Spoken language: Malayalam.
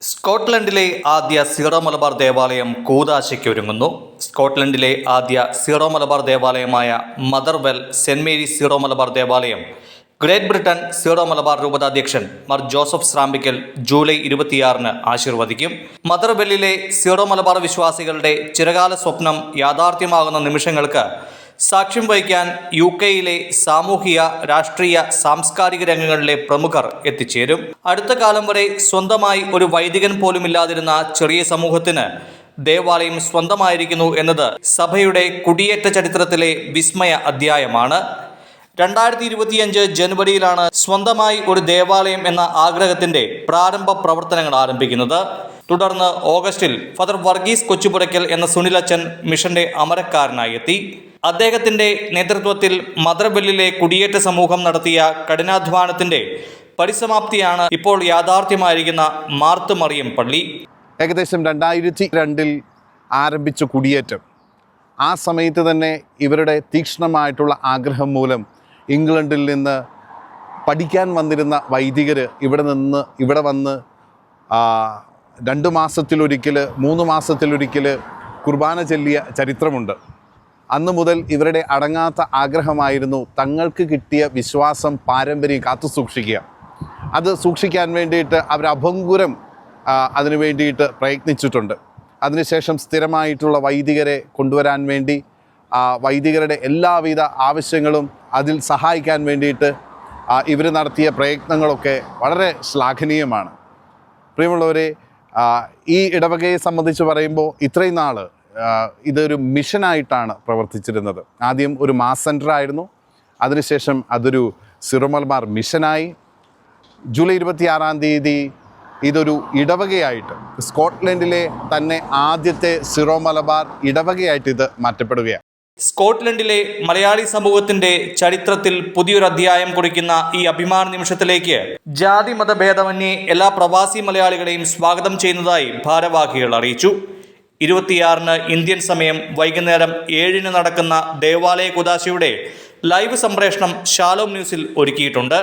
സ്കോട്ട്ലൻഡിലെ ആദ്യ സീറോ മലബാർ ദേവാലയം കൂദാശയ്ക്ക് ഒരുങ്ങുന്നു. സ്കോട്ട്ലൻഡിലെ ആദ്യ സീറോ മലബാർ ദേവാലയമായ Motherwell Saint Mary's Syro Malabar ദേവാലയം ഗ്രേറ്റ് ബ്രിട്ടൻ സീറോ മലബാർ രൂപതാധ്യക്ഷൻ മാർ ജോസഫ് സ്രാമ്പിക്കൽ ജൂലൈ 26 ആശീർവദിക്കും. മദർവെല്ലിലെ സീറോ മലബാർ വിശ്വാസികളുടെ ചിരകാല സ്വപ്നം യാഥാർത്ഥ്യമാകുന്ന നിമിഷങ്ങൾക്ക് സാക്ഷ്യം വഹിക്കാൻ UK-യിലെ സാമൂഹിക, രാഷ്ട്രീയ, സാംസ്കാരിക രംഗങ്ങളിലെ പ്രമുഖർ എത്തിച്ചേരും. അടുത്ത കാലം വരെ സ്വന്തമായി ഒരു വൈദികൻ പോലുമില്ലാതിരുന്ന ചെറിയ സമൂഹത്തിന് ദേവാലയം സ്വന്തമായിരിക്കുന്നു എന്നത് സഭയുടെ കുടിയേറ്റ ചരിത്രത്തിലെ വിസ്മയ അധ്യായമാണ്. 2025 ജനുവരിയിലാണ് സ്വന്തമായി ഒരു ദേവാലയം എന്ന ആഗ്രഹത്തിന്റെ പ്രാരംഭ പ്രവർത്തനങ്ങൾ ആരംഭിക്കുന്നത്. തുടർന്ന് ഓഗസ്റ്റിൽ ഫാദർ വർഗീസ് കൊച്ചുപുരയ്ക്കൽ എന്ന സുനിലച്ചൻ മിഷന്റെ അമരക്കാരനായി എത്തി. അദ്ദേഹത്തിന്റെ നേതൃത്വത്തിൽ മദർവെല്ലിലെ കുടിയേറ്റ സമൂഹം നടത്തിയ കഠിനാധ്വാനത്തിന്റെ പരിസമാപ്തിയാണ് ഇപ്പോൾ യാഥാർത്ഥ്യമായിരിക്കുന്ന മാർത്ത് മറിയം പള്ളി. ഏകദേശം 2002 ആരംഭിച്ച കുടിയേറ്റം, ആ സമയത്ത് തന്നെ ഇവരുടെ തീക്ഷ്ണമായിട്ടുള്ള ആഗ്രഹം മൂലം ഇംഗ്ലണ്ടിൽ നിന്ന് പഠിക്കാൻ വന്നിരുന്ന വൈദികർ ഇവിടെ വന്ന് 2 മാസത്തിലൊരിക്കൽ 3 മാസത്തിലൊരിക്കൽ കുർബാന ചൊല്ലിയ ചരിത്രമുണ്ട്. അന്ന് മുതൽ ഇവരുടെ അടങ്ങാത്ത ആഗ്രഹമായിരുന്നു തങ്ങൾക്ക് കിട്ടിയ വിശ്വാസം, പാരമ്പര്യം കാത്തു സൂക്ഷിക്കുക. അത് സൂക്ഷിക്കാൻ വേണ്ടിയിട്ട് അവർ അഭംഗുരം അതിനു വേണ്ടിയിട്ട് പ്രയത്നിച്ചിട്ടുണ്ട്. അതിനുശേഷം സ്ഥിരമായിട്ടുള്ള വൈദികരെ കൊണ്ടുവരാൻ വേണ്ടി വൈദികരുടെ എല്ലാവിധ ആവശ്യങ്ങളും അതിൽ സഹായിക്കാൻ വേണ്ടിയിട്ട് ഇവർ നടത്തിയ പ്രയത്നങ്ങളൊക്കെ വളരെ ശ്ലാഘനീയമാണ്. പ്രിയമുള്ളവരെ, ഈ ഇടവകയെ സംബന്ധിച്ച് പറയുമ്പോൾ ഇത്രയും നാൾ ഇതൊരു മിഷനായിട്ടാണ് പ്രവർത്തിച്ചിരുന്നത്. ആദ്യം ഒരു മാസ് സെൻ്റർ ആയിരുന്നു, അതിനുശേഷം അതൊരു സീറോ മലബാർ മിഷനായി. ജൂലൈ 26 ഇതൊരു ഇടവകയായിട്ട്, സ്കോട്ട്ലൻഡിലെ തന്നെ ആദ്യത്തെ സീറോ മലബാർ ഇടവകയായിട്ട് ഇത് മാറ്റപ്പെടുകയാണ്. സ്കോട്ട്ലൻഡിലെ മലയാളി സമൂഹത്തിന്റെ ചരിത്രത്തിൽ പുതിയൊരു അധ്യായം കുറിക്കുന്ന ഈ അഭിമാന നിമിഷത്തിലേക്ക് ജാതി മതഭേദമന്യേ എല്ലാ പ്രവാസി മലയാളികളെയും സ്വാഗതം ചെയ്യുന്നതായി ഭാരവാഹികൾ അറിയിച്ചു. 26 ഇന്ത്യൻ സമയം വൈകുന്നേരം 7 നടക്കുന്ന ദേവാലയ കൂദാശയുടെ ലൈവ് സംപ്രേഷണം ഷാലോം ന്യൂസിൽ ഒരുക്കിയിട്ടുണ്ട്.